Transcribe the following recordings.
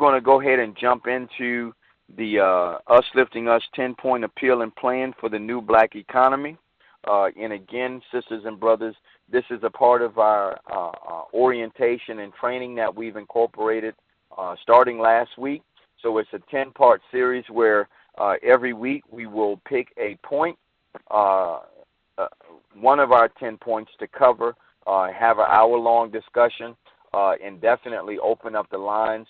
going to go ahead and jump into the Us Lifting Us 10-point appeal and plan for the new black economy. And again, sisters and brothers, this is a part of our orientation and training that we've incorporated starting last week. So it's a 10-part series where every week we will pick a point, one of our 10 points to cover, have an hour-long discussion, and definitely open up the lines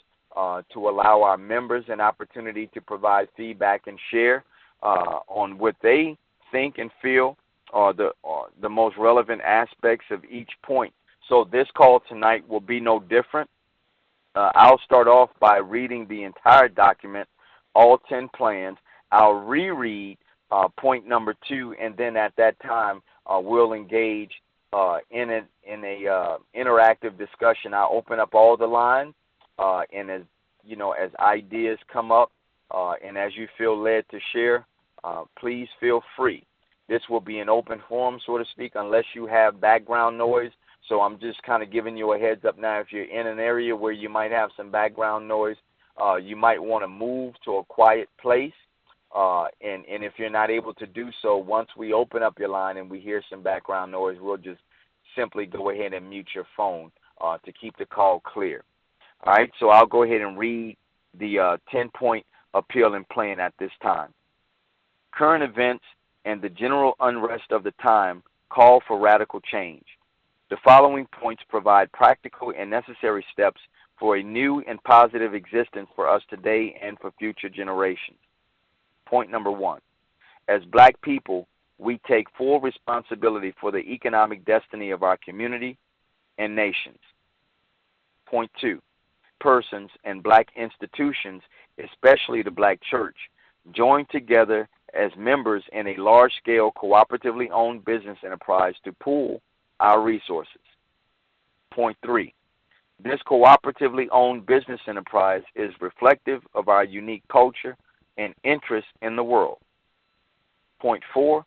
to allow our members an opportunity to provide feedback and share on what they think and feel are the most relevant aspects of each point. So this call tonight will be no different. I'll start off by reading the entire document, all 10 plans. I'll reread point number 2, and then at that time we'll engage in an interactive discussion. I'll open up all the lines, and as you know, as ideas come up, and as you feel led to share, please feel free. This will be an open forum, so to speak, unless you have background noise. So I'm just kind of giving you a heads up now. If you're in an area where you might have some background noise, you might want to move to a quiet place. And if you're not able to do so, once we open up your line and we hear some background noise, we'll just simply go ahead and mute your phone to keep the call clear. All right, so I'll go ahead and read the 10-point appeal and plan at this time. Current events and the general unrest of the time call for radical change. The following points provide practical and necessary steps for a new and positive existence for us today and for future generations. Point number 1. As black people, we take full responsibility for the economic destiny of our community and nations. Point 2. Persons and black institutions, especially the black church, join together as members in a large-scale cooperatively owned business enterprise to pool our resources. Point 3. This cooperatively owned business enterprise is reflective of our unique culture and interest in the world. Point 4.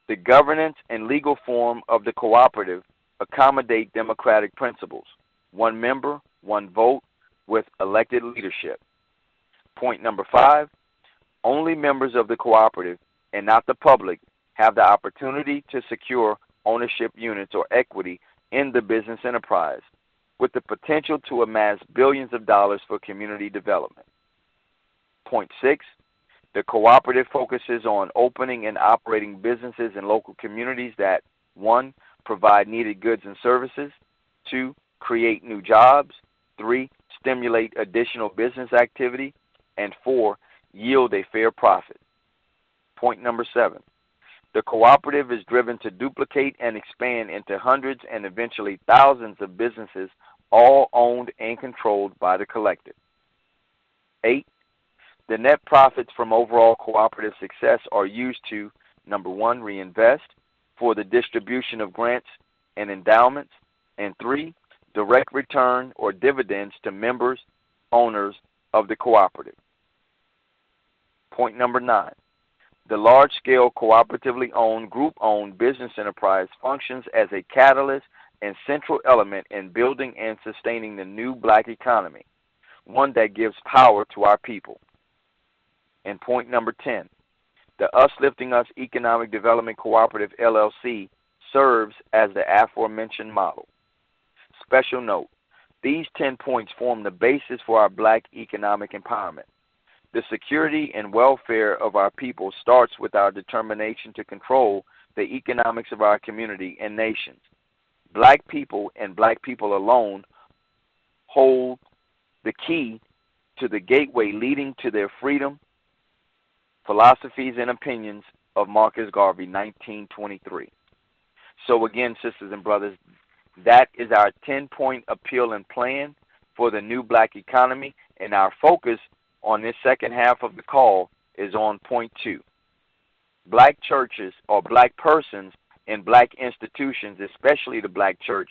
The governance and legal form of the cooperative accommodate democratic principles. One member, one vote, with elected leadership. Point number 5. Only members of the cooperative and not the public have the opportunity to secure ownership units or equity in the business enterprise, with the potential to amass billions of dollars for community development. Point 6. The cooperative focuses on opening and operating businesses in local communities that 1. Provide needed goods and services, 2. Create new jobs, 3. Stimulate additional business activity, and 4. Yield a fair profit. Point number 7. The cooperative is driven to duplicate and expand into hundreds and eventually thousands of businesses, all owned and controlled by the collective. 8. The net profits from overall cooperative success are used to, number 1, reinvest for the distribution of grants and endowments, and 3, direct return or dividends to members, owners of the cooperative. Point number 9. The large-scale cooperatively owned, group-owned business enterprise functions as a catalyst and central element in building and sustaining the new black economy, one that gives power to our people. And point number 10. The Us Lifting Us Economic Development Cooperative, LLC, serves as the aforementioned model. Special note, these 10 points form the basis for our black economic empowerment. The security and welfare of our people starts with our determination to control the economics of our community and nations. Black people and black people alone hold the key to the gateway leading to their freedom, philosophies, and opinions of Marcus Garvey, 1923. So again, sisters and brothers, that is our 10-point appeal and plan for the new black economy, and our focus on this second half of the call is on point 2. Black churches or black persons and black institutions, especially the black church,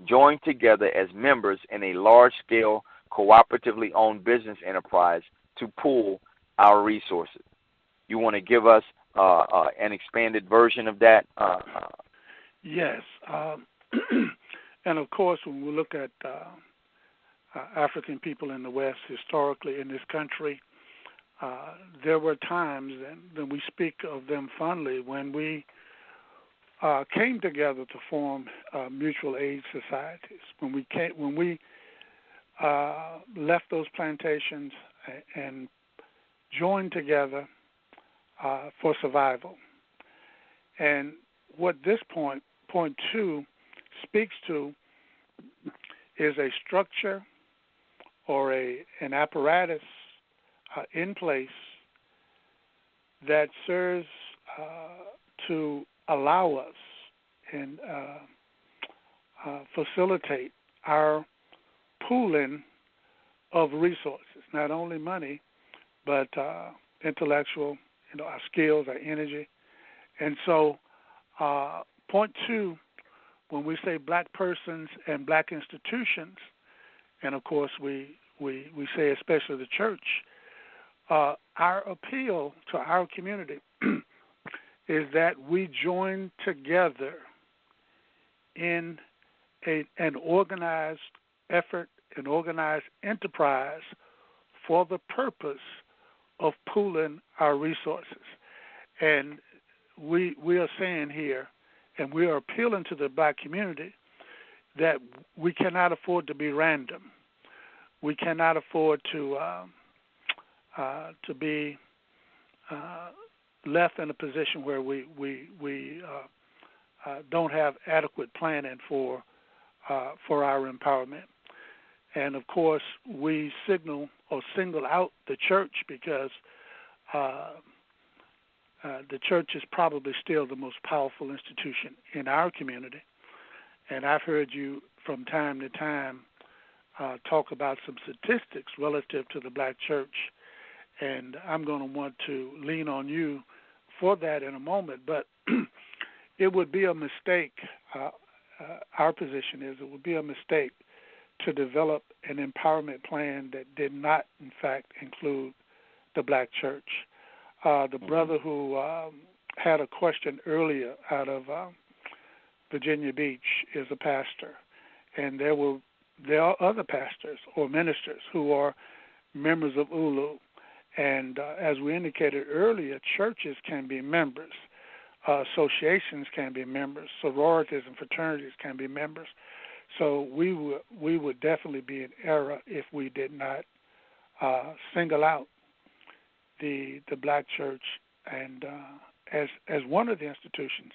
join together as members in a large-scale cooperatively owned business enterprise to pool our resources. You want to give us an expanded version of that? Yes. And, of course, when we look at African people in the West historically in this country, there were times, and we speak of them fondly, when we came together to form mutual aid societies. When we left those plantations and joined together for survival. And what this point 2 speaks to is a structure or an apparatus in place that serves to allow us and facilitate our pooling of resources, not only money, but intellectual, our skills, our energy. And so point 2, when we say black persons and black institutions, and of course we say especially the church, our appeal to our community is that we join together in an organized effort, an organized enterprise for the purpose of pooling our resources. And we are saying here, and we are appealing to the black community, that we cannot afford to be random. We cannot afford to be left in a position where we don't have adequate planning for our empowerment. And of course, we single out the church because the church is probably still the most powerful institution in our community. And I've heard you from time to time talk about some statistics relative to the black church, and I'm going to want to lean on you for that in a moment. But it would be a mistake, our position is it would be a mistake to develop an empowerment plan that did not, in fact, include the black church. The brother who had a question earlier out of Virginia Beach is a pastor, and there are other pastors or ministers who are members of ULU. And as we indicated earlier, churches can be members, associations can be members, sororities and fraternities can be members. So we would definitely be in error if we did not single out the black church and as one of the institutions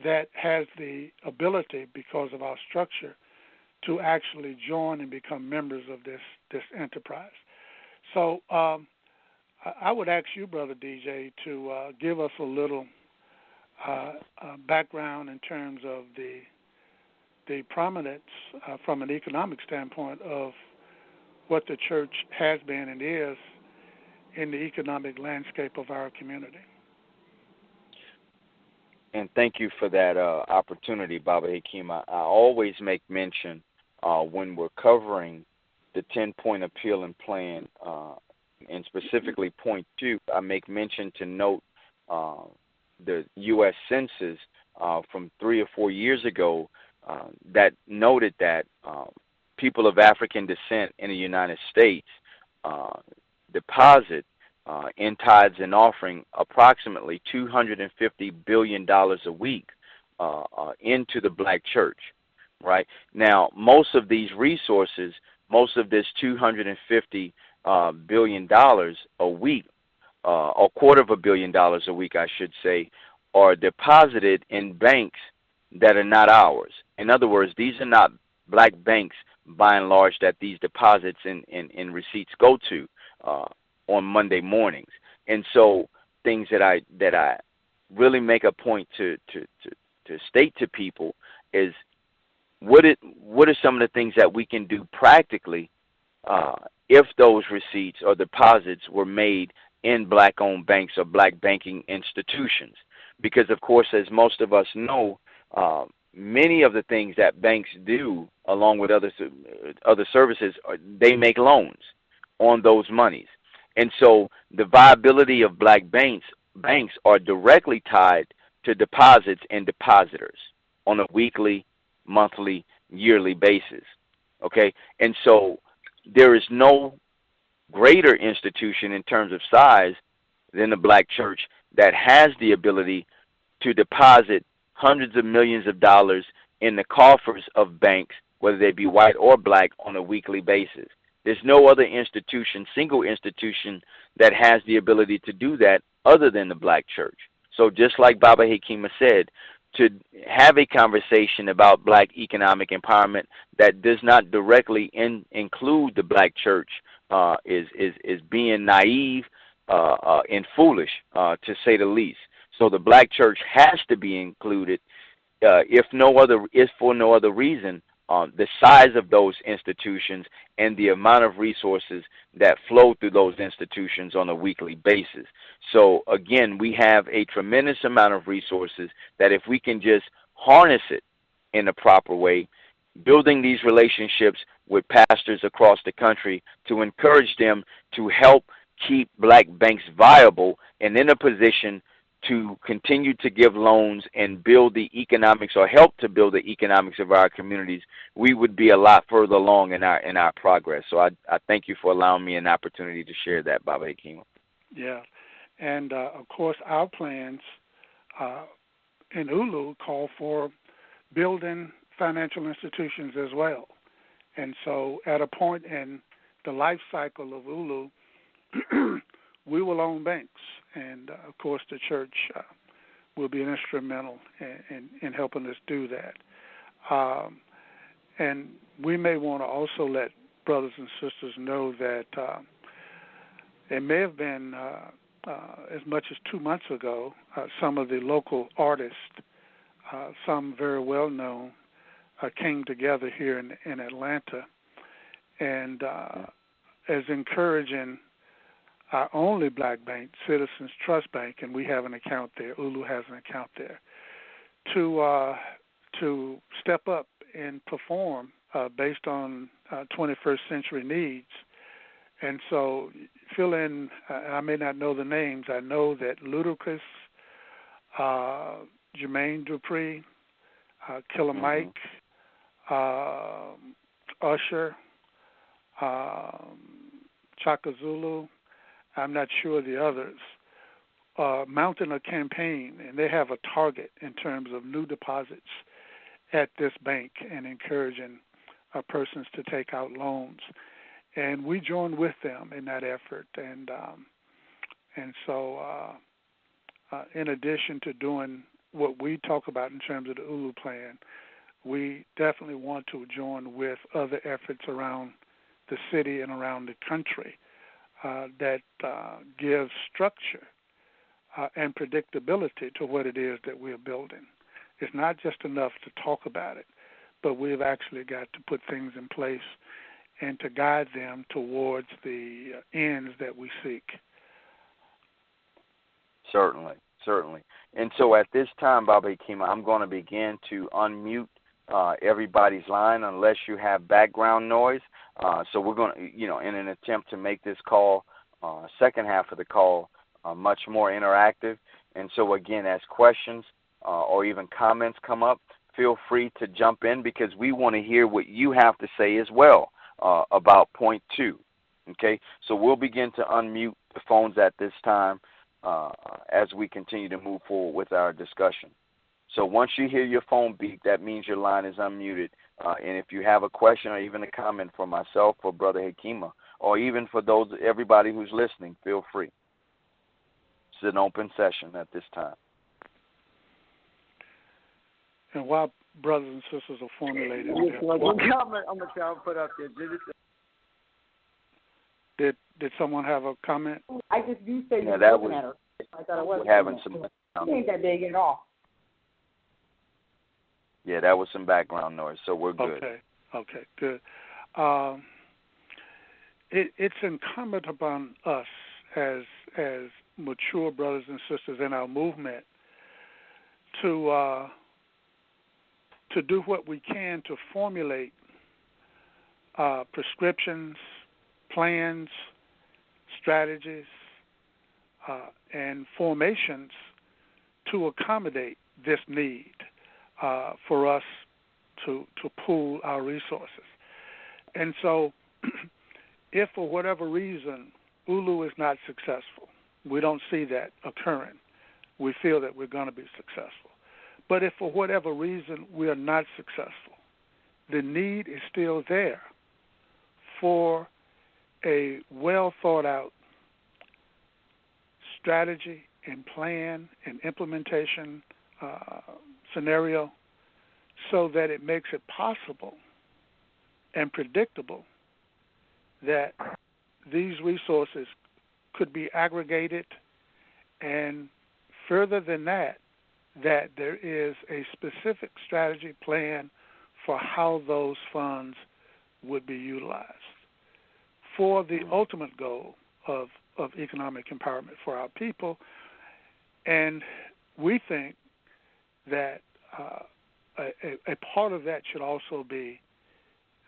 that has the ability, because of our structure, to actually join and become members of this enterprise. So I would ask you, Brother DJ, to give us a little background in terms of the prominence from an economic standpoint of what the church has been and is in the economic landscape of our community. And thank you for that opportunity, Baba Hakeem. I always make mention when we're covering the 10-point appeal and plan, and specifically point 2, I make mention to note the U.S. Census from 3 or 4 years ago that noted that people of African descent in the United States deposit in tithes and offering approximately $250 billion a week into the black church, right? Now, most of these resources, most of this $250 billion a week, a $250 million a week, I should say, are deposited in banks that are not ours. In other words, these are not black banks, by and large, that these deposits and receipts go to on Monday mornings. And so things that I really make a point to state to people is what are some of the things that we can do practically if those receipts or deposits were made in black-owned banks or black banking institutions. Because, of course, as most of us know, many of the things that banks do, along with other services, they make loans on those monies. And so the viability of black banks are directly tied to deposits and depositors on a weekly, monthly, yearly basis. Okay? And so there is no greater institution in terms of size than the black church that has the ability to deposit hundreds of millions of dollars in the coffers of banks, whether they be white or black, on a weekly basis. There's no other institution, single institution, that has the ability to do that other than the black church. So just like Baba Hekima said, to have a conversation about black economic empowerment that does not directly include the black church is being naive and foolish, to say the least. So the black church has to be included, if for no other reason. The size of those institutions and the amount of resources that flow through those institutions on a weekly basis. So again, we have a tremendous amount of resources that if we can just harness it in a proper way, building these relationships with pastors across the country to encourage them to help keep black banks viable and in a position to continue to give loans and build the economics, or help to build the economics of our communities, we would be a lot further along in our progress. So I thank you for allowing me an opportunity to share that, Baba Hekima. Yeah, and of course our plans in ULU call for building financial institutions as well. And so at a point in the life cycle of ULU, we will own banks, and of course the church will be instrumental in helping us do that. And we may want to also let brothers and sisters know that it may have been as much as 2 months ago, some of the local artists, some very well known, came together here in Atlanta, and as encouraging our only black bank, Citizens Trust Bank, and we have an account there, ULU has an account there, to step up and perform based on 21st century needs. And so fill in, I may not know the names, I know that Ludacris, Jermaine Dupri, Killer Mike, Usher, Chaka Zulu, I'm not sure the others, mounting a campaign, and they have a target in terms of new deposits at this bank and encouraging persons to take out loans. And we join with them in that effort. And so in addition to doing what we talk about in terms of the ULU plan, we definitely want to join with other efforts around the city and around the country that gives structure and predictability to what it is that we're building. It's not just enough to talk about it, but we've actually got to put things in place and to guide them towards the ends that we seek. Certainly, certainly. And so at this time, Baba Hekima, I'm going to begin to unmute everybody's line unless you have background noise. So we're going to, in an attempt to make this call, second half of the call, much more interactive. And so again, as questions or even comments come up, feel free to jump in, because we want to hear what you have to say as well about point 2. Okay, so we'll begin to unmute the phones at this time as we continue to move forward with our discussion. So once you hear your phone beep, that means your line is unmuted. And if you have a question or even a comment for myself or Brother Hekima, or even for everybody who's listening, feel free. It's an open session at this time. And while brothers and sisters are formulating one comment I'm going to put up there. Did someone have a comment? I just do say that was at her. I thought it was having some. She ain't that big at all. Yeah, that was some background noise, so we're good. Okay, good. It's incumbent upon us as mature brothers and sisters in our movement to do what we can to formulate prescriptions, plans, strategies, and formations to accommodate this need for us to pool our resources. And so if for whatever reason ULU is not successful, we don't see that occurring. We feel that we're going to be successful. But if for whatever reason we are not successful, the need is still there for a well-thought-out strategy and plan and implementation scenario so that it makes it possible and predictable that these resources could be aggregated, and further than that, that there is a specific strategy plan for how those funds would be utilized for the ultimate goal of economic empowerment for our people. And we think that a part of that should also be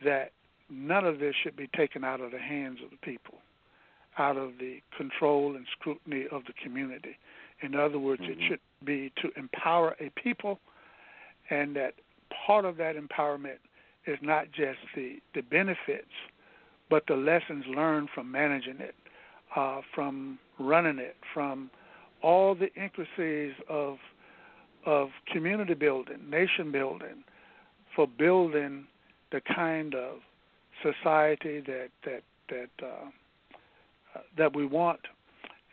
that none of this should be taken out of the hands of the people, out of the control and scrutiny of the community. In other words, it should be to empower a people, and that part of that empowerment is not just the benefits, but the lessons learned from managing it, from running it, from all the intricacies of community building, nation building, for building the kind of society that we want,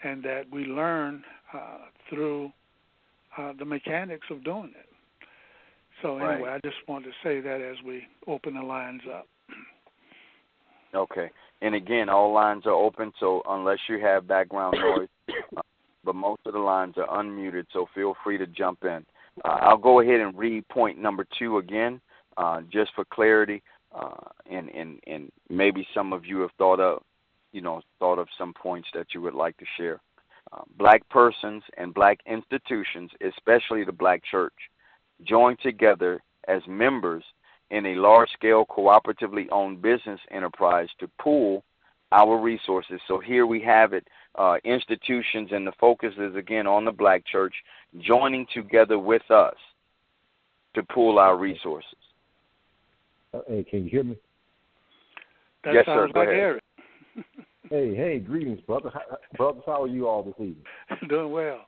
and that we learn through the mechanics of doing it. So anyway, I just wanted to say that as we open the lines up. Okay. And again, all lines are open, so unless you have background noise, but most of the lines are unmuted, so feel free to jump in. I'll go ahead and read point number 2 again, just for clarity, and maybe some of you have thought of some points that you would like to share. Black persons and black institutions, especially the black church, join together as members in a large-scale cooperatively owned business enterprise to pool our resources. So here we have it, institutions, and the focus is again on the black church joining together with us to pool our resources. Hey, can you hear me? That yes, sounds sir. Go like ahead. Eric. Hey, greetings, brother. Brothers, how are you all this evening? Doing well.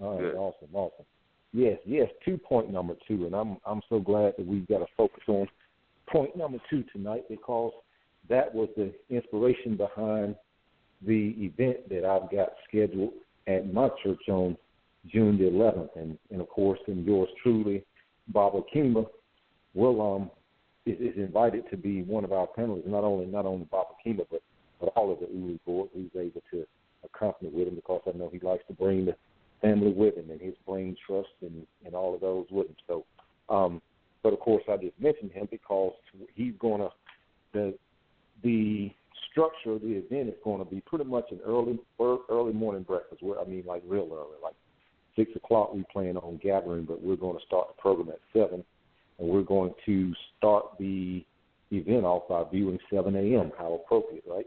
All right, Good. awesome. Yes, point number 2, and I'm so glad that we've got to focus on point number 2 tonight, because that was the inspiration behind the event that I've got scheduled at my church on June the 11th, and of course, and yours truly, Baba Kima, is invited to be one of our panelists. Not only Baba Kima, but all of the ULU board, who's able to accompany with him, because I know he likes to bring the family with him and his brain trust and all of those with him. So, but of course, I just mentioned him because he's going to the structure of the event is going to be pretty much an early morning breakfast. Like real early, like 6 o'clock. We plan on gathering, but we're going to start the program at 7, and we're going to start the event off by viewing 7 a.m. How appropriate, right?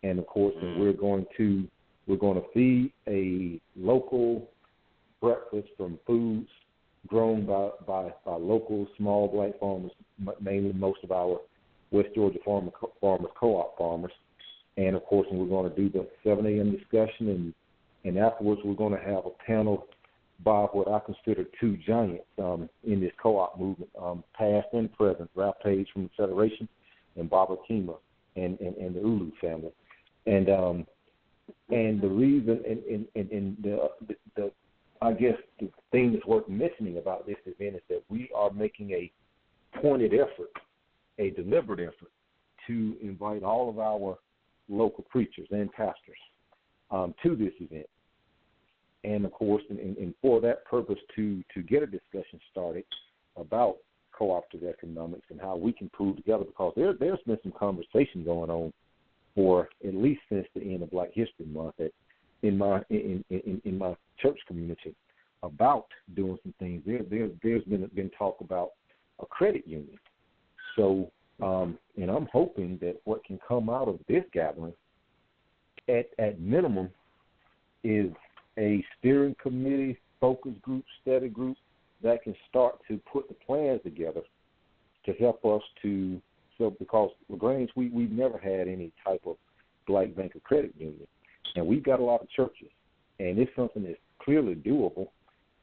And of course, we're going to feed a local breakfast from foods grown by local small black farmers, mainly most of our West Georgia farmers co-op farmers. And of course, we're going to do the 7 a.m. discussion, and afterwards we're going to have a panel by what I consider 2 giants in this co-op movement, past and present, Ralph Page from the Federation and Baba Kima and the ULU family. And the reason and the I guess the thing that's worth mentioning about this event is that we are making a pointed effort, a deliberate effort, to invite all of our local preachers and pastors to this event. And of course, and for that purpose, to get a discussion started about cooperative economics and how we can pool together, because there's been some conversation going on for at least since the end of Black History Month in my church community about doing some things. There's been talk about a credit union. So, and I'm hoping that what can come out of this gathering, at minimum, is a steering committee, focus group, study group that can start to put the plans together to help us to So because LaGrange, we've never had any type of black bank or credit union, and we've got a lot of churches, and it's something that's clearly doable.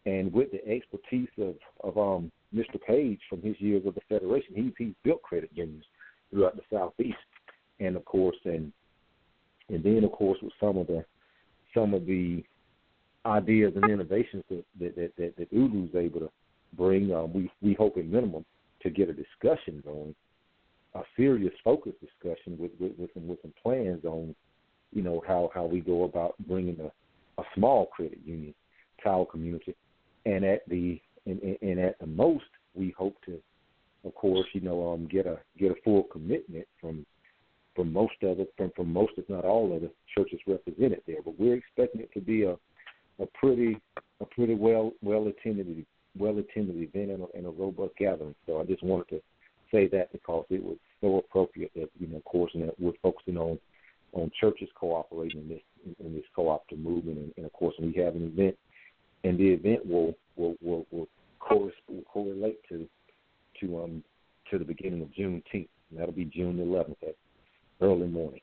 And with the expertise of Mr. Page from his years of the Federation, he's built credit unions throughout the Southeast, and of course, and then of course with some of the ideas and innovations that ULU is able to bring, we hope at minimum to get a discussion going, a serious, focused discussion with some plans on, you know, how we go about bringing a small credit union to our community, and at the most, we hope to, of course, you know, get a full commitment from most of it, from most, if not all of the churches represented there. But we're expecting it to be a pretty well attended event and a robust gathering. So I just wanted to say that because it was so appropriate that, you know, of course, and that we're focusing on churches cooperating in this co-operative movement, and of course, we have an event, and the event will correlate to the beginning of Juneteenth. And that'll be June 11th at early morning.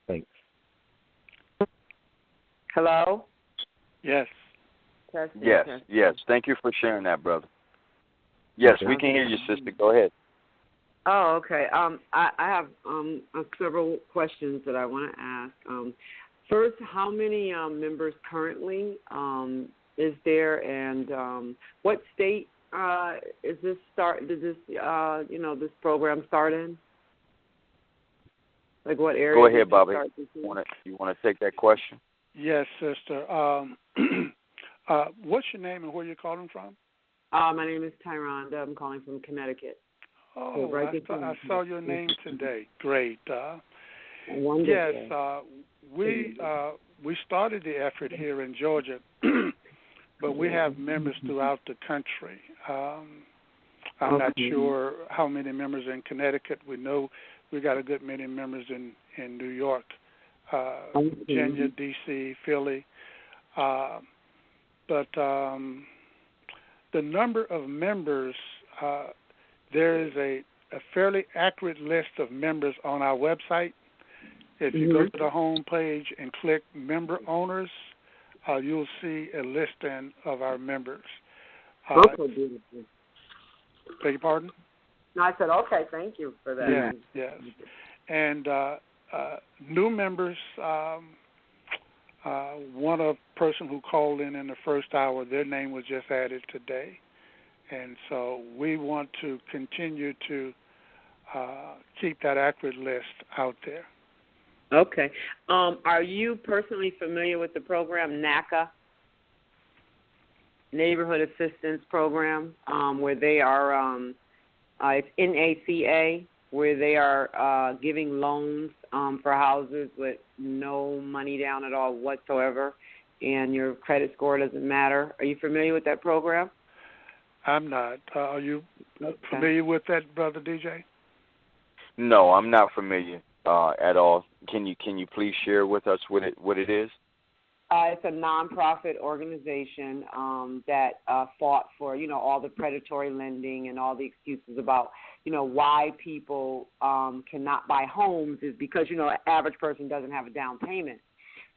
Thanks. Hello? Yes. Testing, Yes, testing. yes. Thank you for sharing that, brother. Yes, we can hear you, sister. Go ahead. Oh, okay. I have several questions that I want to ask. First, how many members currently is there, and what state is this start? Did this this program start in? Like what area? Go ahead, Bobby. You want to take that question? Yes, sister. What's your name and where you're calling from? My name is Tyronda. I'm calling from Connecticut. Oh, I saw your name today. Great. Wonderful. Yes, we started the effort here in Georgia, but we have members throughout the country. I'm not sure how many members in Connecticut. We know we got a good many members in New York, Virginia, D.C., Philly. But the number of members, there is a fairly accurate list of members on our website. If you go to the home page and click Member Owners, you'll see a listing of our members. Okay, beautiful. Beg your pardon? No, I said, okay, thank you for that. Yes. And new members, one person who called in the first hour, their name was just added today. And so we want to continue to keep that accurate list out there. Okay. Are you personally familiar with the program NACA, Neighborhood Assistance Program, where they are, it's NACA, where they are giving loans for houses with no money down at all whatsoever, and your credit score doesn't matter? Are you familiar with that program? I'm not. Are you familiar with that, Brother DJ? No, I'm not familiar at all. Can you please share with us what it is? It's a nonprofit organization that fought for, all the predatory lending and all the excuses about, why people cannot buy homes is because, an average person doesn't have a down payment.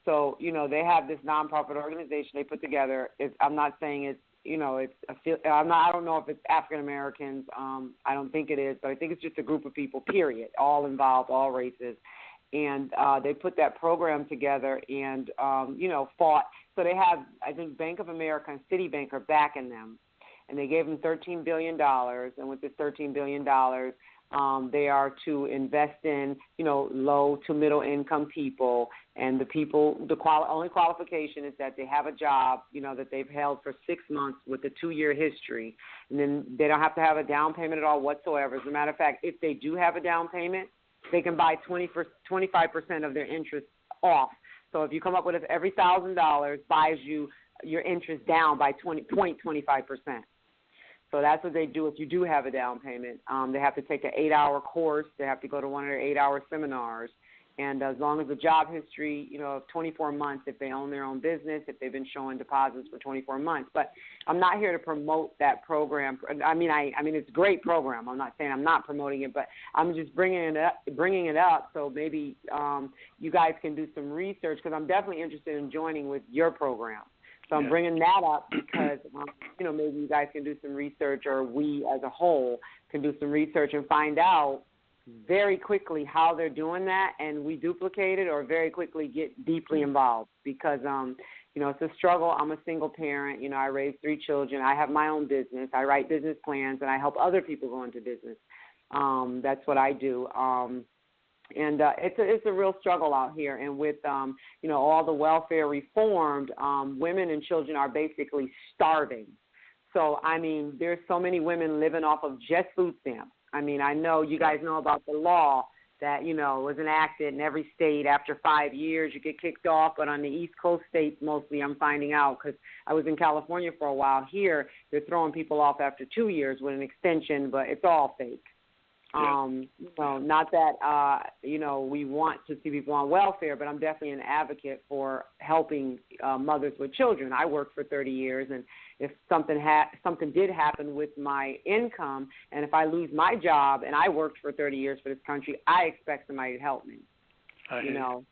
So, they have this nonprofit organization they put together. I'm not saying it's, I don't know if it's African Americans. I don't think it is, but I think it's just a group of people, period, all involved, all races. And they put that program together and, fought. So they have, I think, Bank of America and Citibank are backing them. And they gave them $13 billion. And with this $13 billion, they are to invest in, low to middle income people. And the people, only qualification is that they have a job, that they've held for 6 months with a 2-year history. And then they don't have to have a down payment at all whatsoever. As a matter of fact, if they do have a down payment, they can buy 25% of their interest off. So if you come up with every $1,000 buys you your interest down by 0.25%. So that's what they do if you do have a down payment. They have to take an 8-hour course. They have to go to one of their 8-hour seminars. And as long as the job history, of 24 months, if they own their own business, if they've been showing deposits for 24 months. But I'm not here to promote that program. I mean, it's a great program. I'm not saying I'm not promoting it, but I'm just bringing it up so maybe you guys can do some research, because I'm definitely interested in joining with your program. So I'm bringing that up because, maybe you guys can do some research, or we as a whole can do some research and find out very quickly how they're doing that, and we duplicate it, or very quickly get deeply involved, because, it's a struggle. I'm a single parent. I raise 3 children. I have my own business. I write business plans, and I help other people go into business. That's what I do. And it's a real struggle out here. And with, all the welfare reformed, women and children are basically starving. So, there's so many women living off of just food stamps. I know you guys know about the law that, was enacted in every state. After 5 years, you get kicked off. But on the East Coast states, mostly, I'm finding out, because I was in California for a while. Here, they're throwing people off after 2 years with an extension, but it's all fake. Not that, we want to see people on welfare, but I'm definitely an advocate for helping mothers with children. I worked for 30 years, and if something did happen with my income, and if I lose my job, and I worked for 30 years for this country, I expect somebody to help me.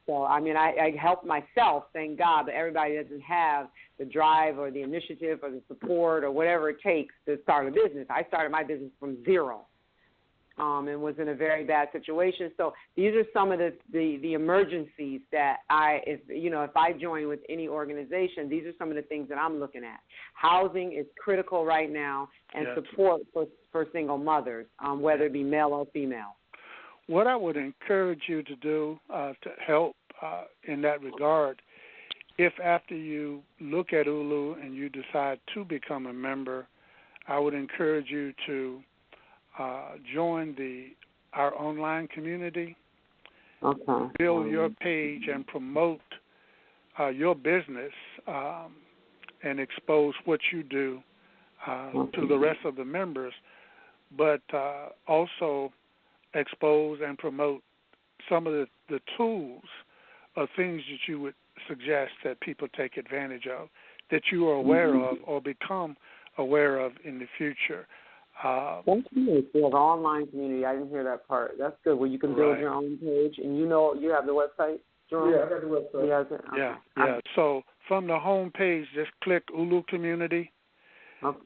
So, I help myself, thank God, but everybody doesn't have the drive or the initiative or the support or whatever it takes to start a business. I started my business from zero. And was in a very bad situation. So these are some of the emergencies that if I join with any organization, these are some of the things that I'm looking at. Housing is critical right now, and support for single mothers, whether it be male or female. What I would encourage you to do to help in that regard, if after you look at ULU and you decide to become a member, I would encourage you to join our online community, build your page, and promote your business and expose what you do to the rest of the members, but also expose and promote some of the tools or things that you would suggest that people take advantage of, that you are aware of or become aware of in the future. Thank you for the online community. I didn't hear that part. That's good. Where you can build your own page, and you have the website, Jerome? Yeah, I got the website. Yeah. So from the home page, just click ULU Community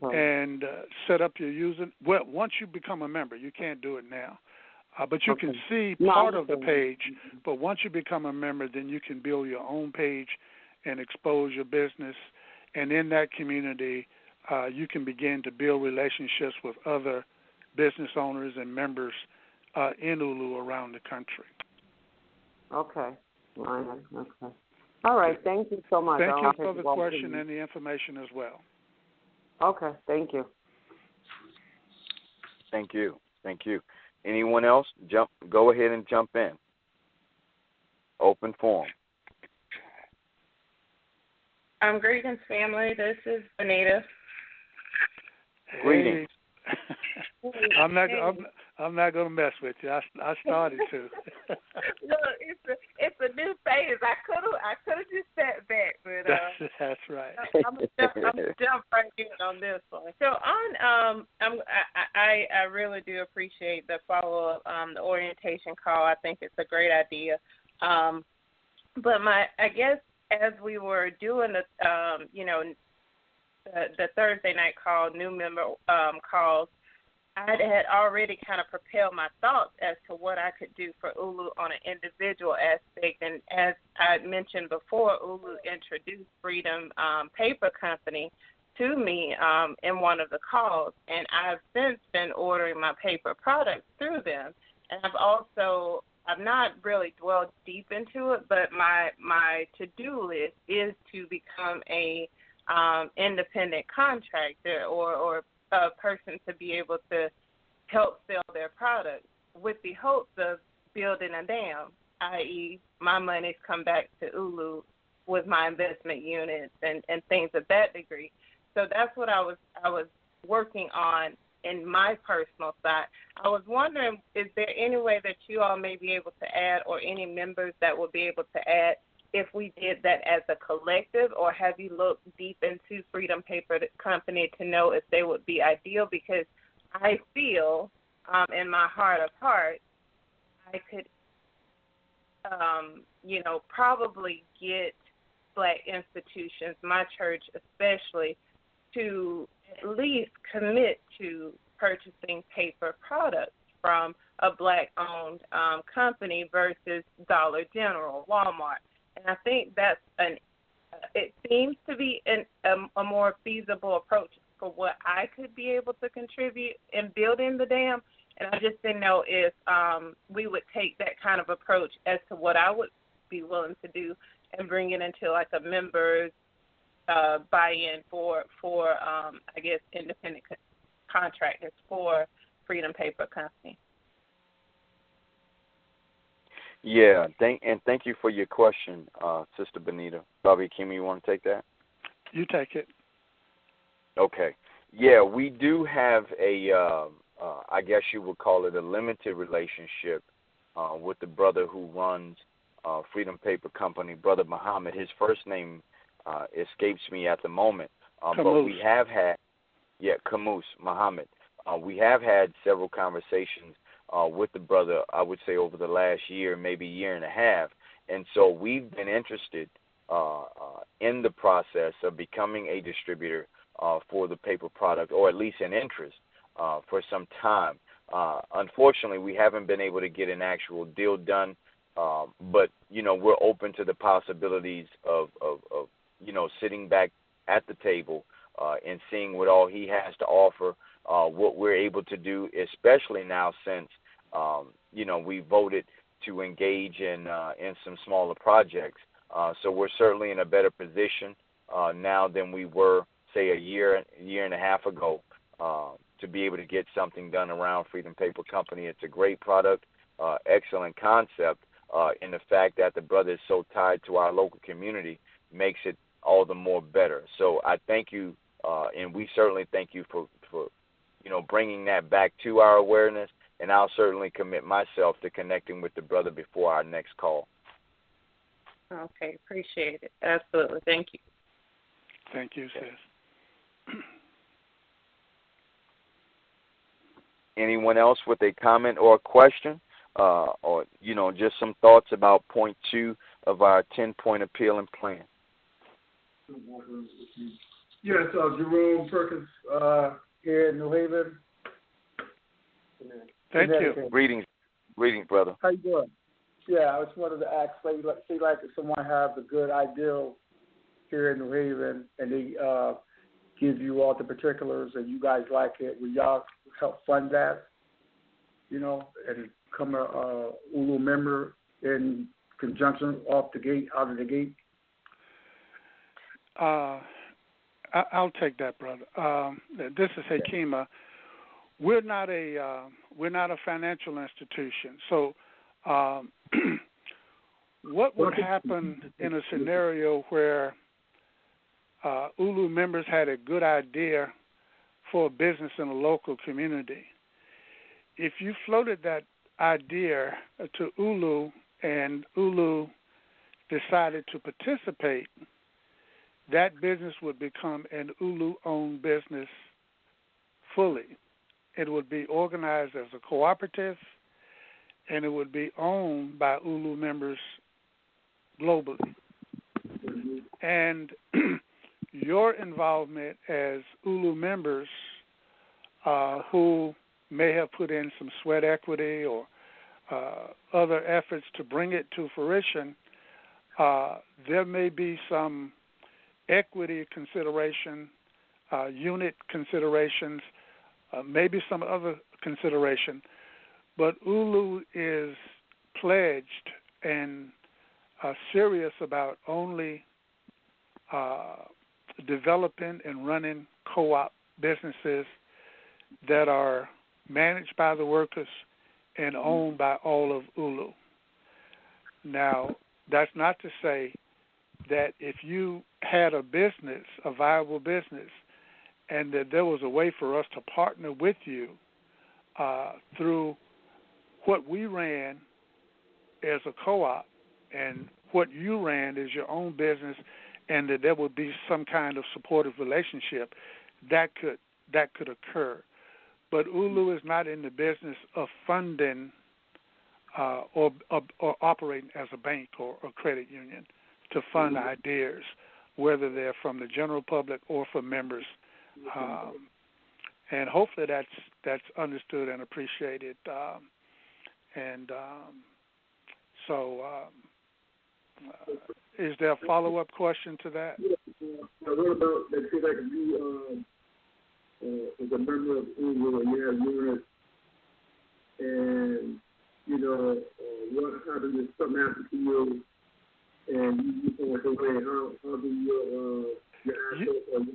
and set up your user. Well, once you become a member, you can't do it now. But you can see part of the page, but once you become a member, then you can build your own page and expose your business. And in that community, you can begin to build relationships with other business owners and members in ULU around the country. Okay. All right. Thank you so much. Thank you for the question and the information as well. Okay. Thank you. Thank you. Anyone else? Go ahead and jump in. Open forum. Greetings, family. This is Benita. Greetings. I'm not going to mess with you. I started to. Look, it's a new phase. I could have just sat back, but that's right. I'm gonna jump right in on this one. So I really do appreciate the follow up, the orientation call. I think it's a great idea. But I guess as we were doing the Thursday night call, new member calls, I had already kind of propelled my thoughts as to what I could do for ULU on an individual aspect. And as I mentioned before, ULU introduced Freedom Paper Company to me in one of the calls, and I've since been ordering my paper products through them. And I've not really dwelled deep into it, but my to-do list is to become a independent contractor or a person to be able to help sell their products with the hopes of building a dam, i.e. my money's come back to ULU with my investment units and things of that degree. So that's what I was working on in my personal side. I was wondering, is there any way that you all may be able to add, or any members that will be able to add, if we did that as a collective, or have you looked deep into Freedom Paper Company to know if they would be ideal? Because I feel in my heart of hearts I could, probably get Black institutions, my church especially, to at least commit to purchasing paper products from a Black-owned company versus Dollar General, Walmart. And I think that's it seems to be a more feasible approach for what I could be able to contribute in building the dam. And I just didn't know if we would take that kind of approach as to what I would be willing to do and bring it into like a members buy-in for I guess, independent contractors for Freedom Paper Company. Yeah, thank you for your question, Sister Benita. Bobby Kimmy, you want to take that? You take it. Okay. Yeah, we do have I guess you would call it a limited relationship with the brother who runs Freedom Paper Company, Brother Muhammad. His first name escapes me at the moment. But we have had, Camus, Muhammad. We have had several conversations with the brother, I would say, over the last year, maybe year and a half. And so we've been interested in the process of becoming a distributor for the paper product, or at least an interest for some time. Unfortunately, we haven't been able to get an actual deal done, but, we're open to the possibilities of sitting back at the table and seeing what all he has to offer, what we're able to do, especially now since, we voted to engage in some smaller projects. So we're certainly in a better position now than we were, say, a year and a half ago to be able to get something done around Freedom Paper Company. It's a great product, excellent concept, and the fact that the brother is so tied to our local community makes it all the more better. So I thank you, and we certainly thank you for bringing that back to our awareness, and I'll certainly commit myself to connecting with the brother before our next call. Okay, appreciate it. Absolutely. Thank you. Thank you, sis. Anyone else with a comment or a question, or just some thoughts about point 2 of our 10-point appeal and plan? Yes, Jerome Perkins here in New Haven. Thank you. Greetings, brother. How you doing? Yeah, I just wanted to ask, say like if someone has a good ideal here in New Haven and they give you all the particulars and you guys like it, will y'all help fund that? And become a ULU member in conjunction out of the gate? I'll take that, brother. This is Hakima. We're not a financial institution. So, what would happen in a scenario where ULU members had a good idea for a business in a local community? If you floated that idea to ULU and ULU decided to participate, that business would become an ULU-owned business fully. It would be organized as a cooperative, and it would be owned by ULU members globally. And your involvement as ULU members who may have put in some sweat equity or other efforts to bring it to fruition, there may be some equity consideration, unit considerations, maybe some other consideration. But ULU is pledged and serious about only developing and running co-op businesses that are managed by the workers and owned by all of ULU. Now, that's not to say that if you had a business, a viable business, and that there was a way for us to partner with you through what we ran as a co-op and what you ran as your own business, and that there would be some kind of supportive relationship that could occur. But ULU is not in the business of funding or operating as a bank or a credit union to fund ideas, whether they're from the general public or from members. And hopefully that's understood and appreciated. Is there a follow-up question to that? What about, let's say, like you, as a member of ULU, and you have units, and, what happens if something happens to you, and you want to say, how do your assets go to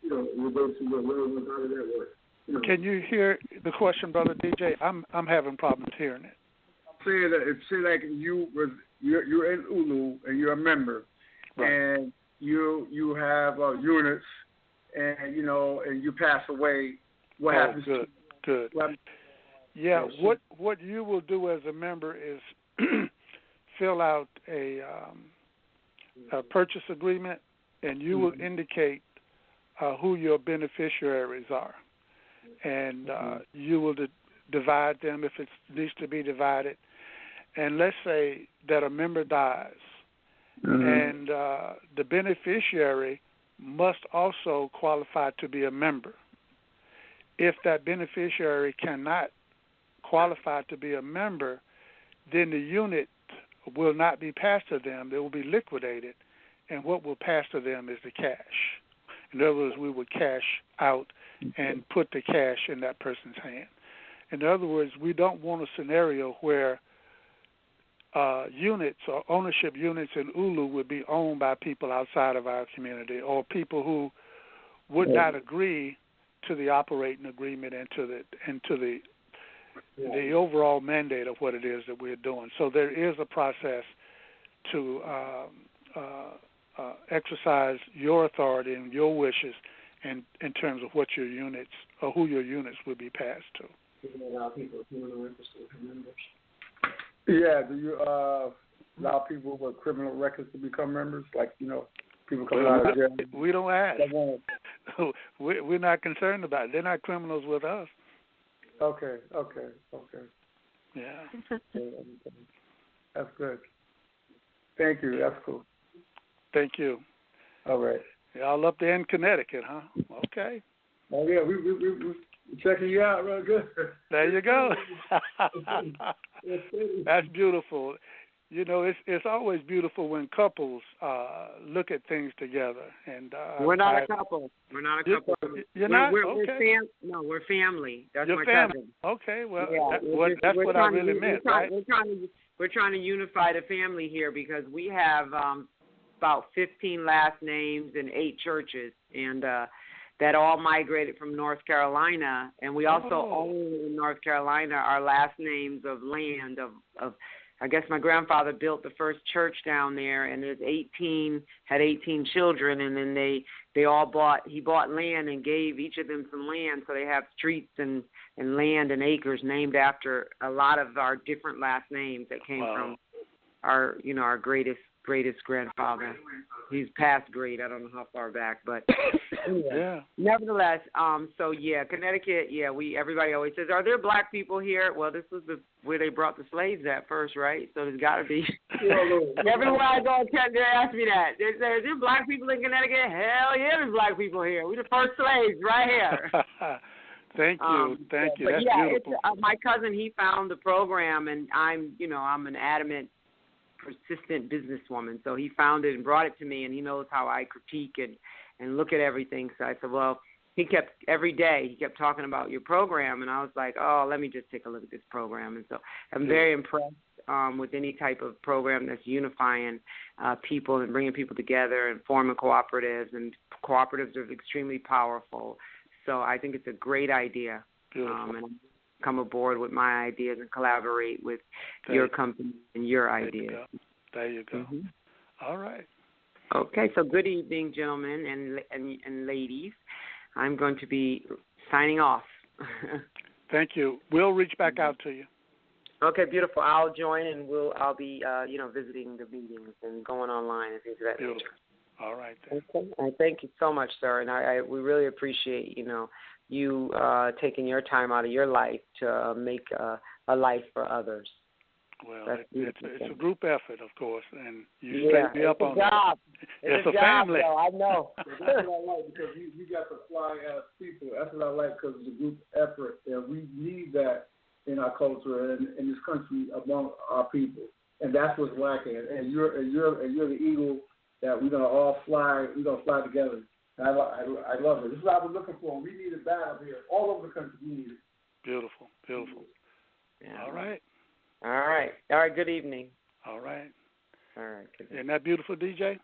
your loved ones? How does that work? Can you hear the question, Brother DJ? I'm having problems hearing it. I'm saying that if, say, like you're in ULU and you're a member, right, and you have units, and and you pass away, what happens? Good. Yeah, what you will do as a member is fill out a purchase agreement, and you will indicate who your beneficiaries are, and you will divide them if it needs to be divided. And let's say that a member dies, and the beneficiary must also qualify to be a member. If that beneficiary cannot qualify to be a member, then the unit will not be passed to them. It will be liquidated, and what will pass to them is the cash. In other words, we would cash out and put the cash in that person's hand. In other words, we don't want a scenario where units or ownership units in ULU would be owned by people outside of our community, or people who would not agree to the operating agreement and to the overall mandate of what it is that we're doing. So there is a process to exercise your authority and your wishes in terms of what your units or who your units would be passed to. Yeah, do you allow people with criminal records to become members? Like, people coming out of jail? We don't ask. We're not concerned about it. They're not criminals with us. Okay. Yeah. That's good. Thank you. That's cool. Thank you. All right. Y'all up there in Connecticut, huh? Okay. Oh, yeah, we checking you out real good. There you go. That's beautiful. It's always beautiful when couples look at things together. And we're not a couple. We're not a couple. You're not? We're okay. We're family. That's Your my family. cousin. Okay, well, yeah, that's what I really meant, right? We're trying to unify the family here because we have about 15 last names and 8 churches, and that all migrated from North Carolina. And we also own in North Carolina our last names of land of I guess my grandfather built the first church down there, and had 18 children, and then he bought land and gave each of them some land, so they have streets and land and acres named after a lot of our different last names that came from our greatest grandfather. He's past great. I don't know how far back, but yeah. Nevertheless, Connecticut. Yeah, everybody always says, "Are there black people here?" Well, this was where they brought the slaves at first, right? So there's got to be. Everywhere I go, they ask me that. They say, "Are there black people in Connecticut?" Hell yeah, there's black people here. We're the first slaves right here. Thank you. That's beautiful. My cousin, he found the program, and I'm an adamant, persistent businesswoman. So he found it and brought it to me, and he knows how I critique and look at everything. So I said, well, every day he kept talking about your program, and I was like, oh, let me just take a look at this program. And so I'm very impressed with any type of program that's unifying people and bringing people together and forming cooperatives. And cooperatives are extremely powerful. So I think it's a great idea. And come aboard with my ideas and collaborate with your company and your ideas. There you go. Mm-hmm. All right. Okay, so good evening, gentlemen and ladies. I'm going to be signing off. Thank you. We'll reach back out to you. Okay, beautiful. I'll join, and I'll be visiting the meetings and going online and things of that nature. All right. Then. Okay. Thank you so much, sir, and we really appreciate you taking your time out of your life to make a life for others. Well, it's a group effort, of course, and you take me up on job. It's a job, family. Though, I know. That's what I like, because you got to fly as people. That's what I like, because it's a group effort, and we need that in our culture and in this country among our people, and that's what's lacking. And you're the eagle that we're gonna all fly. We're gonna fly together. And I love it. This is what I was looking for. We need a battle here all over the country. We need it. Beautiful. Yeah. All right. All right. Good evening. All right. Good evening. Isn't that beautiful, DJ?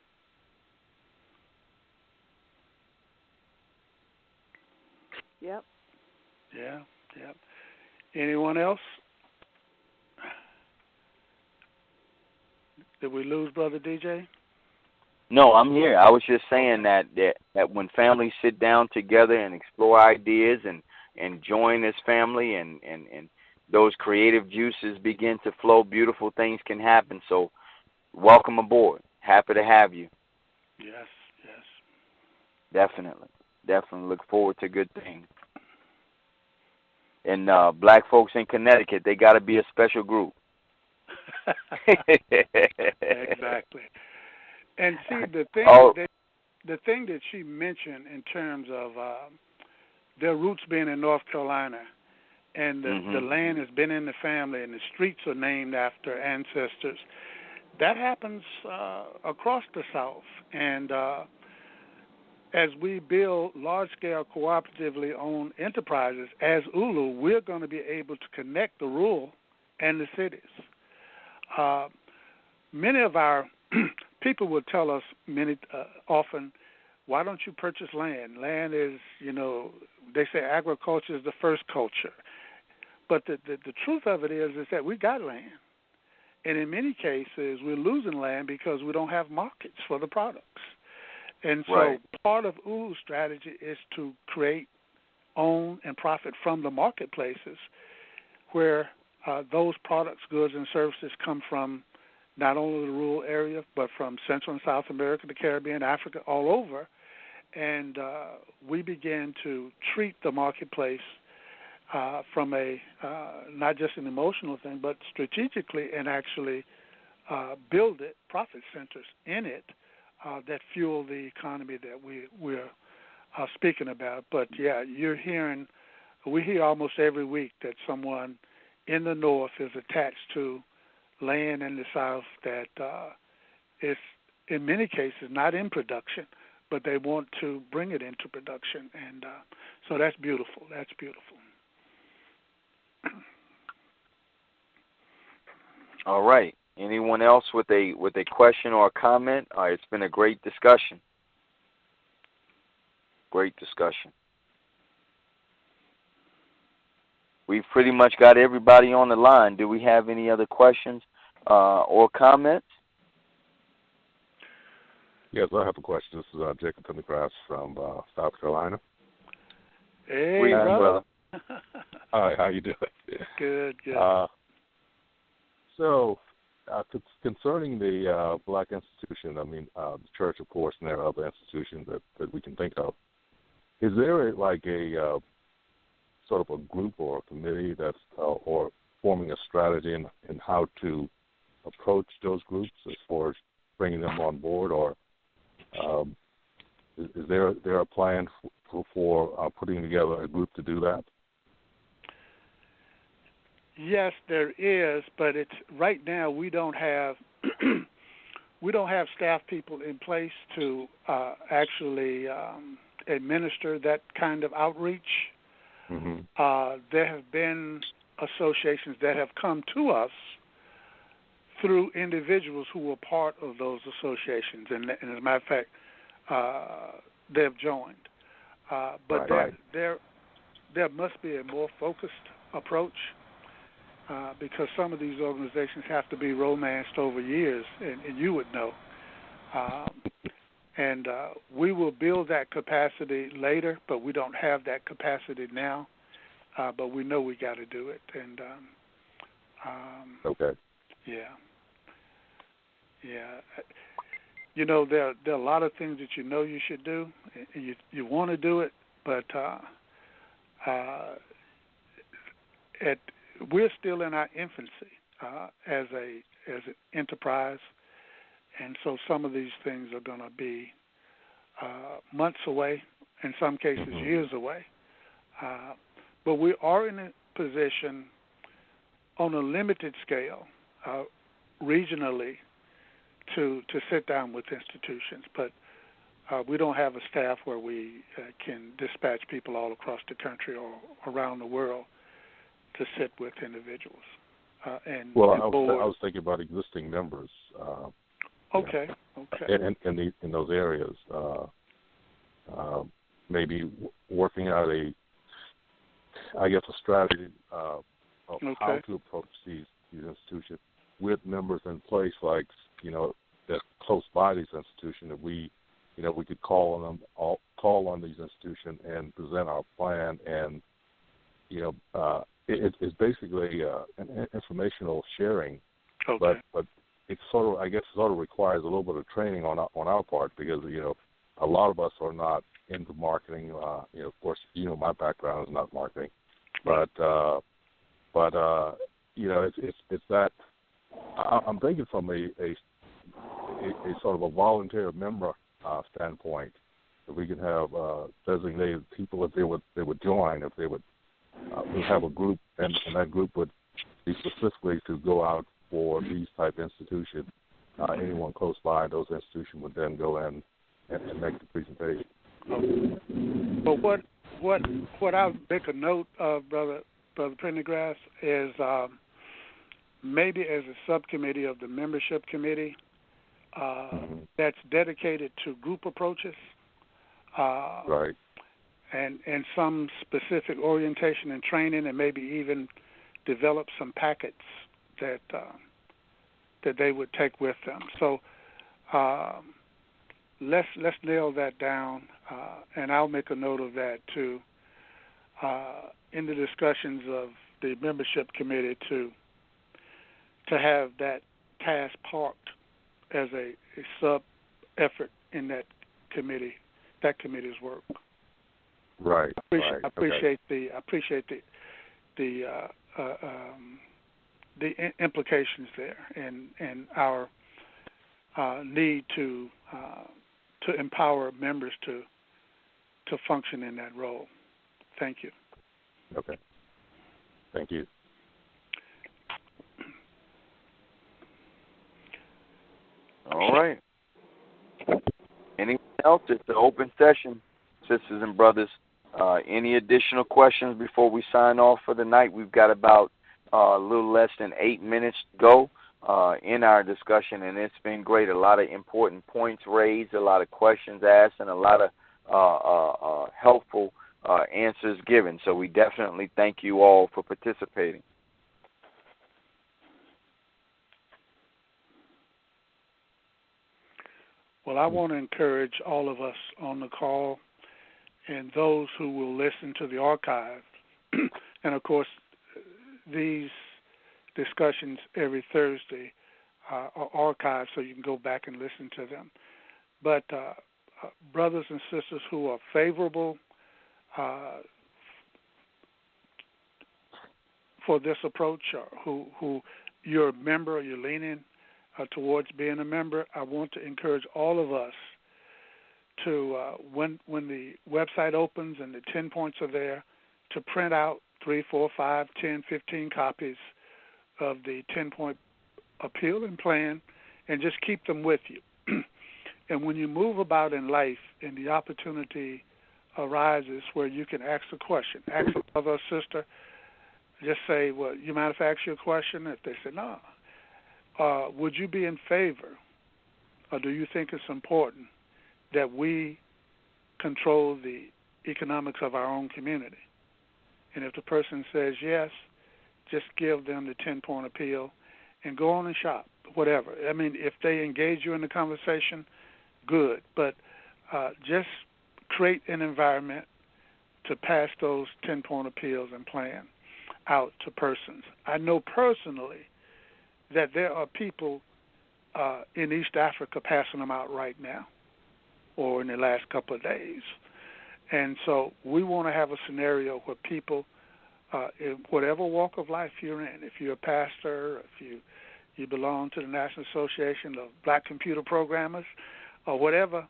Yep. Yeah. Anyone else? Did we lose Brother DJ? No, I'm here. I was just saying that when families sit down together and explore ideas and join as family and those creative juices begin to flow, beautiful things can happen. So welcome aboard. Happy to have you. Yes. Definitely look forward to good things. And black folks in Connecticut, they got to be a special group. Exactly. And see, the thing that she mentioned in terms of their roots being in North Carolina, and the land has been in the family, and the streets are named after ancestors, that happens across the South. And as we build large-scale cooperatively owned enterprises, as ULU, we're going to be able to connect the rural and the cities. Many of our people will tell us often, why don't you purchase land? Land is, they say agriculture is the first culture. But the truth of it is that we got land. And in many cases, we're losing land because we don't have markets for the products. And so part of ULU's strategy is to create, own, and profit from the marketplaces where those products, goods, and services come from not only the rural area, but from Central and South America, the Caribbean, Africa, all over. And we began to treat the marketplace from a not just an emotional thing, but strategically, and actually build it, profit centers in it that fuel the economy that we're speaking about. But, yeah, we hear almost every week that someone in the North is attached to land in the South that is, in many cases, not in production, but they want to bring it into production. And so that's beautiful. All right. Anyone else with a question or a comment? It's been a great discussion. We've pretty much got everybody on the line. Do we have any other questions or comments? Yes, I have a question. This is Jacob Pendergrass from South Carolina. Hey, brother. Hi, how you doing? Good. So, concerning the black institution, the church, of course, and there are other institutions that we can think of, is there a sort of a group or a committee that's or forming a strategy in how to approach those groups as far as bringing them on board, or is there a plan for putting together a group to do that? Yes, there is, but it's right now we don't have staff people in place to actually administer that kind of outreach. Mm-hmm. There have been associations that have come to us through individuals who were part of those associations, and as a matter of fact, they've joined. But there must be a more focused approach. Because some of these organizations have to be romanced over years, and you would know. And we will build that capacity later, but we don't have that capacity now. But we know we got to do it. And okay. Yeah. You know, there are a lot of things that you know you should do, and you want to do it, but we're still in our infancy as an enterprise, and so some of these things are going to be months away, in some cases years away. But we are in a position on a limited scale, regionally, to sit down with institutions, but we don't have a staff where we can dispatch people all across the country or around the world to sit with individuals. I was thinking about existing members. Okay. In those areas, maybe working out a strategy of how to approach these institutions with members in place, like that close by these institutions, that we could call on these institutions and present our plan, and it's basically an informational sharing, but it's sort of requires a little bit of training on our part, because a lot of us are not into marketing. Of course, my background is not marketing, but it's that I'm thinking from a sort of a volunteer member standpoint, that we can have designated people if they would join, if they would we have a group, and that group would be specifically to go out for these type institutions. Anyone close by those institutions would then go in and make the presentation. But what I'll make a note of, Brother Pendergrass, is maybe as a subcommittee of the membership committee that's dedicated to group approaches, right, and some specific orientation and training, and maybe even develop some packets that they would take with them. So let's nail that down, and I'll make a note of that too in the discussions of the membership committee to have that task parked as a sub effort in that committee's work. Right. I appreciate the implications there, and our need to empower members to function in that role. Thank you. Okay. Thank you. All right. Anyone else? It's an open session, sisters and brothers. Any additional questions before we sign off for the night? We've got about a little less than 8 minutes to go in our discussion, and it's been great. A lot of important points raised, a lot of questions asked, and a lot of helpful answers given. So we definitely thank you all for participating. Well, I want to encourage all of us on the call and those who will listen to the archive. And, of course, these discussions every Thursday are archived, so you can go back and listen to them. But brothers and sisters who are favorable for this approach, or who you're a member or you're leaning towards being a member, I want to encourage all of us to, when the website opens and the 10 points are there, to print out 3, 4, 5, 10, 15 copies of the 10-point appeal and plan, and just keep them with you. And when you move about in life and the opportunity arises where you can ask a question, ask a brother or sister, just say, well, you mind if I ask you a question? If they say, no. Would you be in favor, or do you think it's important that we control the economics of our own community? And if the person says yes, just give them the 10-point appeal and go on and shop, whatever. I mean, if they engage you in the conversation, good. But just create an environment to pass those 10-point appeals and plan out to persons. I know personally that there are people in East Africa passing them out right now or in the last couple of days. And so we want to have a scenario where people, in whatever walk of life you're in, if you're a pastor, if you belong to the National Association of Black Computer Programmers or whatever,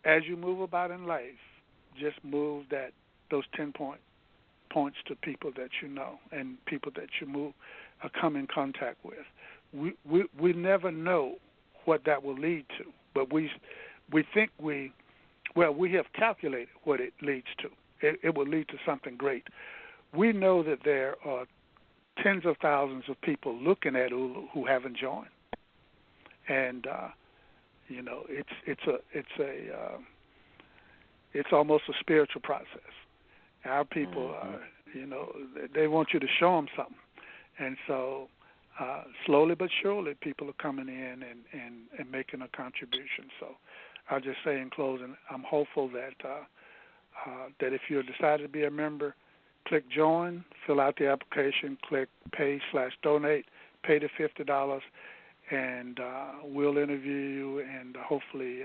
as you move about in life, just move those 10 points to people that you know and people that you come in contact with. We never know what that will lead to, but we think we have calculated what it leads to. It will lead to something great. We know that there are tens of thousands of people looking at ULU who haven't joined, and it's almost a spiritual process. Our people, they want you to show them something, and so slowly but surely, people are coming in and making a contribution. So I'll just say in closing, I'm hopeful that that if you decided to be a member, click join, fill out the application, click pay/donate, pay the $50, and we'll interview you and hopefully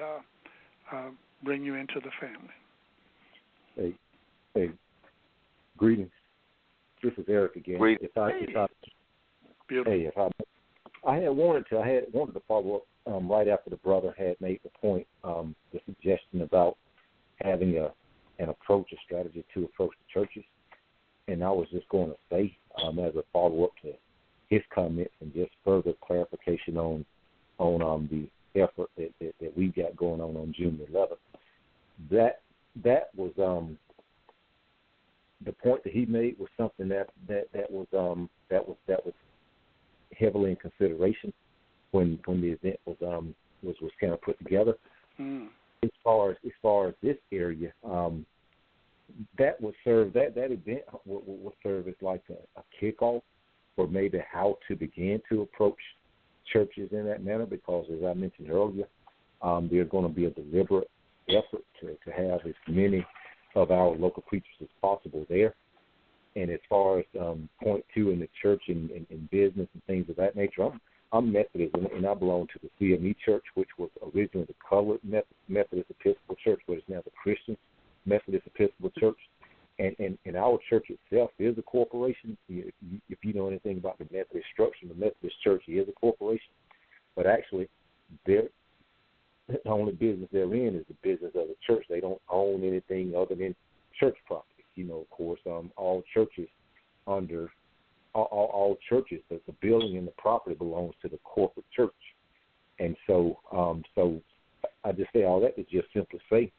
bring you into the family. Hey, greetings. This is Eric again. I had wanted to follow up right after the brother had made the point, the suggestion about having an approach, a strategy to approach the churches. And I was just going to say, as a follow-up to his comments and just further clarification on the effort that we got going on June 11th, that was the point that he made was something that was heavily in consideration when the event was kind of put together. As far as this area, that would serve that event will serve as like a kickoff for maybe how to begin to approach churches in that manner, because as I mentioned earlier, there's going to be a deliberate effort to have as many of our local preachers as possible there. And as far as point two in the church and business and things of that nature, I'm Methodist, and I belong to the CME Church, which was originally the Colored Methodist Episcopal Church, but it's now the Christian Methodist Episcopal Church. And our church itself is a corporation. If you know anything about the Methodist structure, the Methodist Church is a corporation. But actually, the only business they're in is the business of the church. They don't own anything other than church property. Of course, all churches, the building and the property belongs to the corporate church. And so I just say all that to just simply say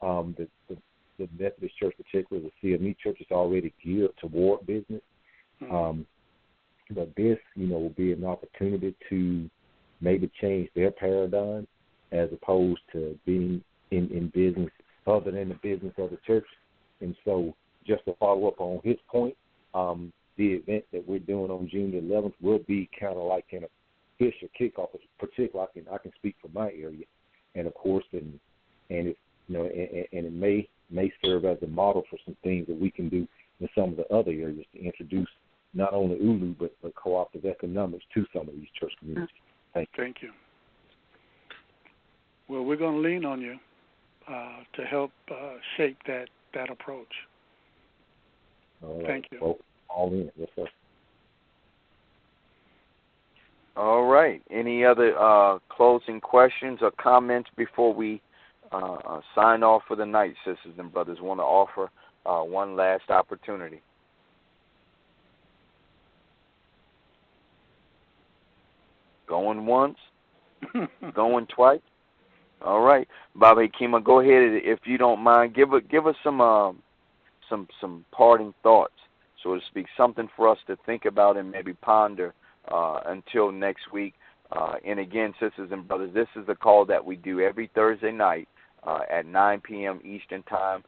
the Methodist Church, particularly the CME Church, is already geared toward business. But this, will be an opportunity to maybe change their paradigm as opposed to being in business other than the business of the church. And so just to follow up on his point, the event that we're doing on June the 11th will be kind of like an official kickoff. Particularly, I can speak for my area, and of course, and it may serve as a model for some things that we can do in some of the other areas to introduce not only ULU but cooperative economics to some of these church communities. Thank you. Well, we're going to lean on you to help shape that approach. All right. Thank you. Well, all in. Yes, sir. All right. Any other closing questions or comments before we sign off for the night, sisters and brothers? Want to offer one last opportunity. Going once? Going twice? All right. Baba Hekima, go ahead, if you don't mind. Give us some parting thoughts, so to speak, something for us to think about and maybe ponder until next week. And again, sisters and brothers, this is a call that we do every Thursday night at 9 p.m. Eastern Time.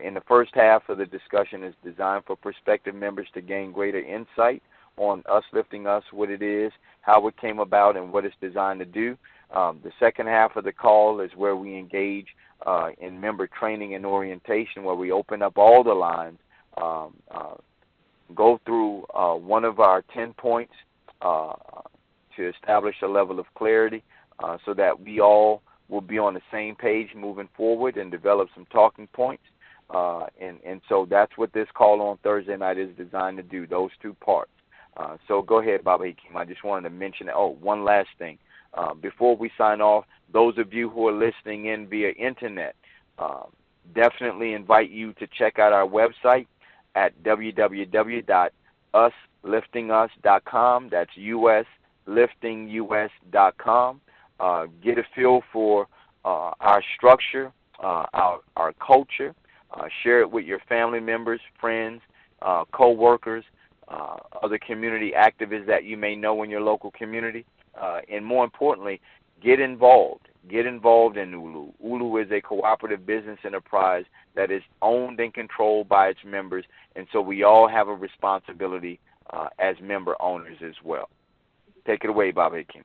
In the first half of the discussion is designed for prospective members to gain greater insight on UsLiftingUs, what it is, how it came about, and what it's designed to do. The second half of the call is where we engage in member training and orientation, where we open up all the lines, go through one of our 10 points to establish a level of clarity so that we all will be on the same page moving forward and develop some talking points. And so that's what this call on Thursday night is designed to do, those two parts. So go ahead, Baba Hakeem. I just wanted to mention, one last thing. Before we sign off, those of you who are listening in via internet, definitely invite you to check out our website at www.UsLiftingUs.com. That's UsLiftingUs.com. Get a feel for our structure, our culture. Share it with your family members, friends, co-workers, other community activists that you may know in your local community. And more importantly, get involved. Get involved in ULU. ULU is a cooperative business enterprise that is owned and controlled by its members, and so we all have a responsibility as member owners as well. Take it away, Baba Hakeem.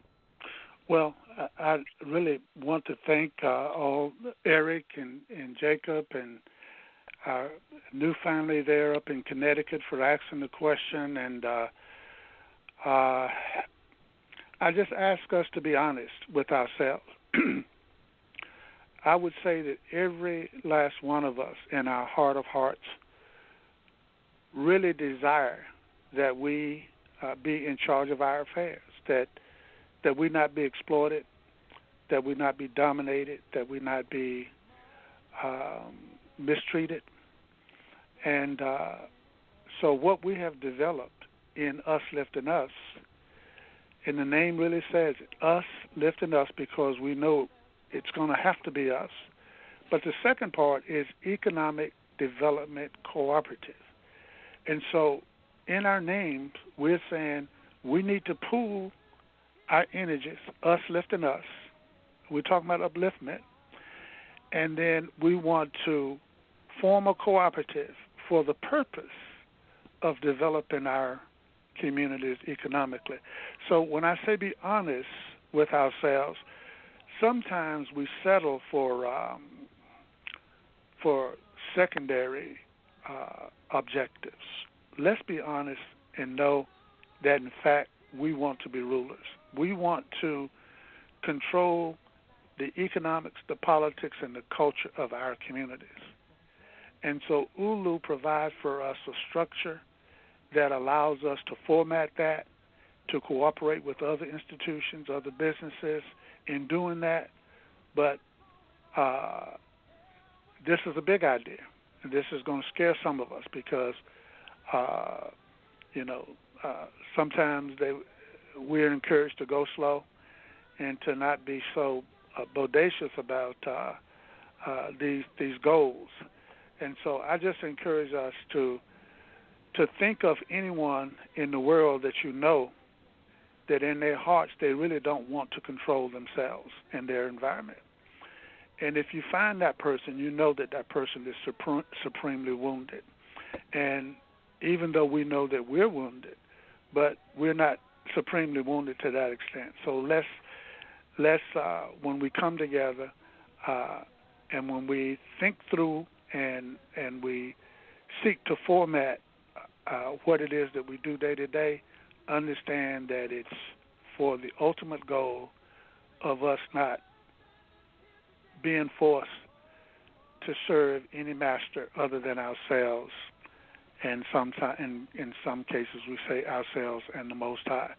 Well, I really want to thank all Eric and Jacob and our new family there up in Connecticut for asking the question, and I just ask us to be honest with ourselves. I would say that every last one of us in our heart of hearts really desire that we be in charge of our affairs, that we not be exploited, that we not be dominated, that we not be mistreated. And so what we have developed in Us Lifting Us, and the name really says it, Us Lifting Us, because we know it's going to have to be us. But the second part is Economic Development Cooperative. And so in our names, we're saying we need to pool our energies, us lifting us. We're talking about upliftment. And then we want to form a cooperative for the purpose of developing our communities economically. So when I say be honest with ourselves, sometimes we settle for secondary objectives. Let's be honest and know that, in fact, we want to be rulers. We want to control the economics, the politics, and the culture of our communities. And so ULU provides for us a structure that allows us to format that, to cooperate with other institutions, other businesses in doing that. But this is a big idea. And this is going to scare some of us because, sometimes we're encouraged to go slow and to not be so bodacious about these goals. And so I just encourage us to think of anyone in the world that you know that in their hearts they really don't want to control themselves and their environment. And if you find that person, you know that that person is supremely wounded. And even though we know that we're wounded, but we're not supremely wounded to that extent. So let's when we come together and when we think through and we seek to format what it is that we do day to day, understand that it's for the ultimate goal of us not being forced to serve any master other than ourselves, and in some cases we say ourselves and the Most High.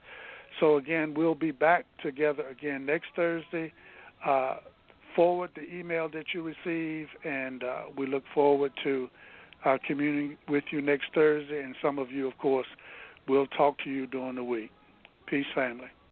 So again, we'll be back together again next Thursday. Forward the email that you receive, and we look forward to communing with you next Thursday, and some of you, of course, will talk to you during the week. Peace, family.